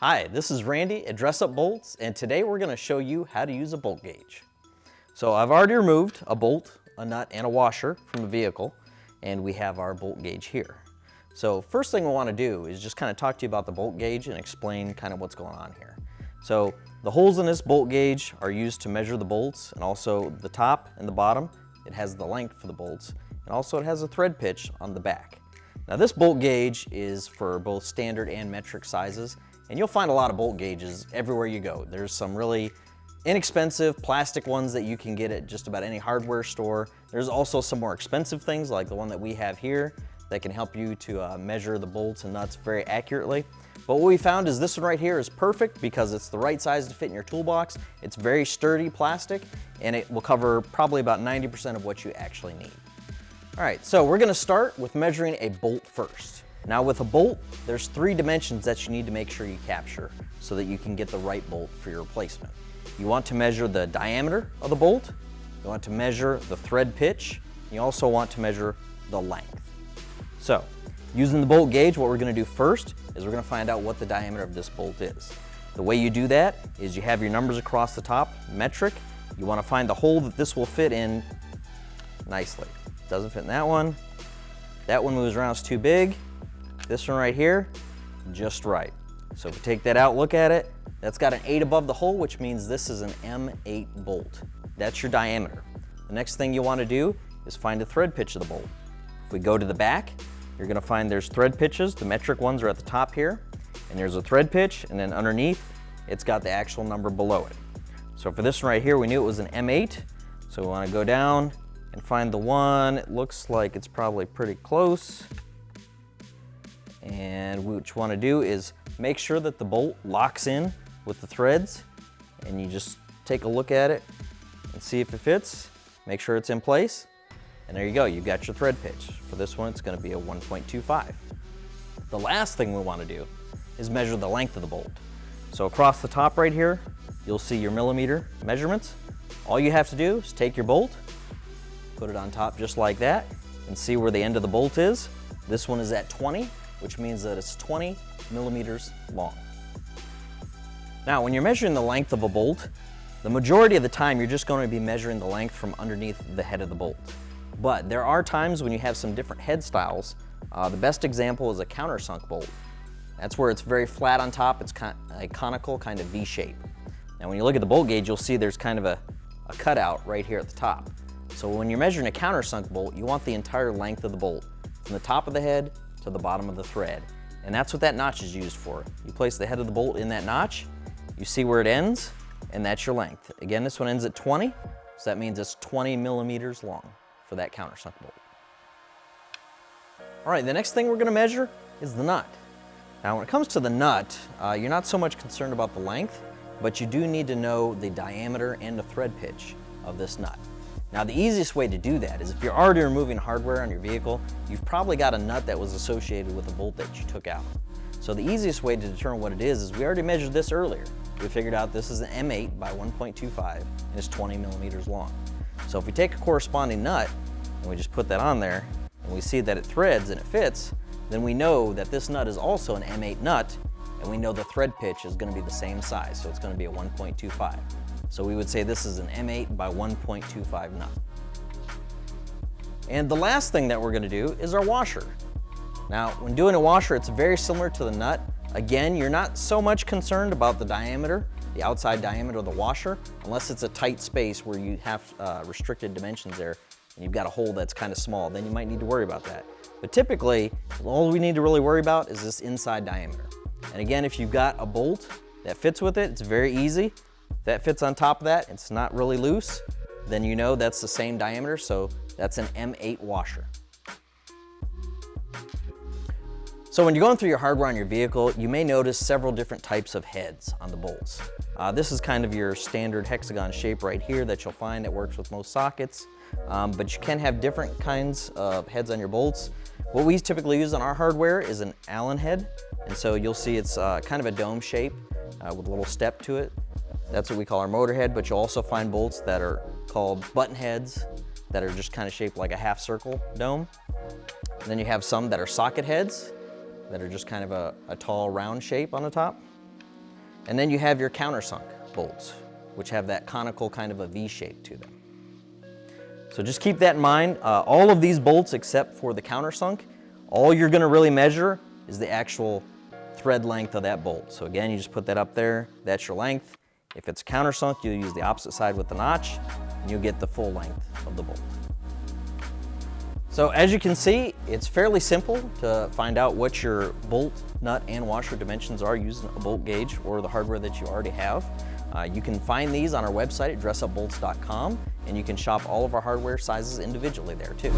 Hi, this is Randy at Dress Up Bolts, and today we're going to show you how to use a bolt gauge. So I've already removed a bolt, a nut, and a washer from the vehicle, and we have our bolt gauge here. So first thing we want to do is just kind of talk to you about the bolt gauge and explain kind of what's going on here. So the holes in this bolt gauge are used to measure the bolts, and also the top and the bottom, it has the length for the bolts, and also it has a thread pitch on the back. Now this bolt gauge is for both standard and metric sizes, and you'll find a lot of bolt gauges everywhere you go. There's some really inexpensive plastic ones that you can get at just about any hardware store. There's also some more expensive things like the one that we have here that can help you to measure the bolts and nuts very accurately. But what we found is this one right here is perfect because it's the right size to fit in your toolbox. It's very sturdy plastic, and it will cover probably about 90% of what you actually need. All right, so we're gonna start with measuring a bolt first. Now with a bolt, there's 3 dimensions that you need to make sure you capture so that you can get the right bolt for your replacement. You want to measure the diameter of the bolt, you want to measure the thread pitch, and you also want to measure the length. So, using the bolt gauge, what we're gonna do first is we're gonna find out what the diameter of this bolt is. The way you do that is you have your numbers across the top, metric. You wanna find the hole that this will fit in nicely. Doesn't fit in that one. That one moves around, it's too big. This one right here, just right. So if we take that out, look at it, that's got an 8 above the hole, which means this is an M8 bolt. That's your diameter. The next thing you want to do is find the thread pitch of the bolt. If we go to the back, you're going to find there's thread pitches. The metric ones are at the top here, and there's a thread pitch, and then underneath, it's got the actual number below it. So for this one right here, we knew it was an M8, so we want to go down and find the one. It looks like it's probably pretty close. And what you want to do is make sure that the bolt locks in with the threads, and you just take a look at it and see if it fits. Make sure it's in place, and there you go, you've got your thread pitch. For this one, it's going to be a 1.25. The last thing we want to do is measure the length of the bolt. So across the top right here, you'll see your millimeter measurements. All you have to do is take your bolt, put it on top just like that, and see where the end of the bolt is. This one is at 20. Which means that it's 20 millimeters long. Now, when you're measuring the length of a bolt, the majority of the time you're just going to be measuring the length from underneath the head of the bolt. But there are times when you have some different head styles. The best example is a countersunk bolt. That's where it's very flat on top, it's a conical kind of V shape. Now when you look at the bolt gauge, you'll see there's kind of a cutout right here at the top. So when you're measuring a countersunk bolt, you want the entire length of the bolt, from the top of the head to the bottom of the thread. And that's what that notch is used for. You place the head of the bolt in that notch, you see where it ends, and that's your length. Again, this one ends at 20, so that means it's 20 millimeters long for that countersunk bolt. All right, the next thing we're gonna measure is the nut. Now, when it comes to the nut, you're not so much concerned about the length, but you do need to know the diameter and the thread pitch of this nut. Now the easiest way to do that is if you're already removing hardware on your vehicle, you've probably got a nut that was associated with the bolt that you took out. So the easiest way to determine what it is we already measured this earlier. We figured out this is an M8 by 1.25 and it's 20 millimeters long. So if we take a corresponding nut and we just put that on there and we see that it threads and it fits, then we know that this nut is also an M8 nut, and we know the thread pitch is going to be the same size, so it's going to be a 1.25. So we would say this is an M8 by 1.25 nut. And the last thing that we're going to do is our washer. Now, when doing a washer, it's very similar to the nut. Again, you're not so much concerned about the diameter, the outside diameter of the washer, unless it's a tight space where you have restricted dimensions there and you've got a hole that's kind of small, then you might need to worry about that. But typically, all we need to really worry about is this inside diameter. And again, if you've got a bolt that fits with it, it's very easy. If that fits on top of that, it's not really loose, then you know that's the same diameter, so that's an M8 washer. So when you're going through your hardware on your vehicle, you may notice several different types of heads on the bolts. This is kind of your standard hexagon shape right here that you'll find that works with most sockets, but you can have different kinds of heads on your bolts. What we typically use on our hardware is an Allen head, and so you'll see it's kind of a dome shape with a little step to it. That's what we call our motor head, but you'll also find bolts that are called button heads that are just kind of shaped like a half circle dome. And then you have some that are socket heads that are just kind of a tall round shape on the top. And then you have your countersunk bolts, which have that conical kind of a V shape to them. So just keep that in mind. All of these bolts except for the countersunk, all you're gonna really measure is the actual thread length of that bolt. So again, you just put that up there, that's your length. If it's countersunk, you'll use the opposite side with the notch, and you'll get the full length of the bolt. So as you can see, it's fairly simple to find out what your bolt, nut, and washer dimensions are using a bolt gauge or the hardware that you already have. You can find these on our website at dressupbolts.com, and you can shop all of our hardware sizes individually there too.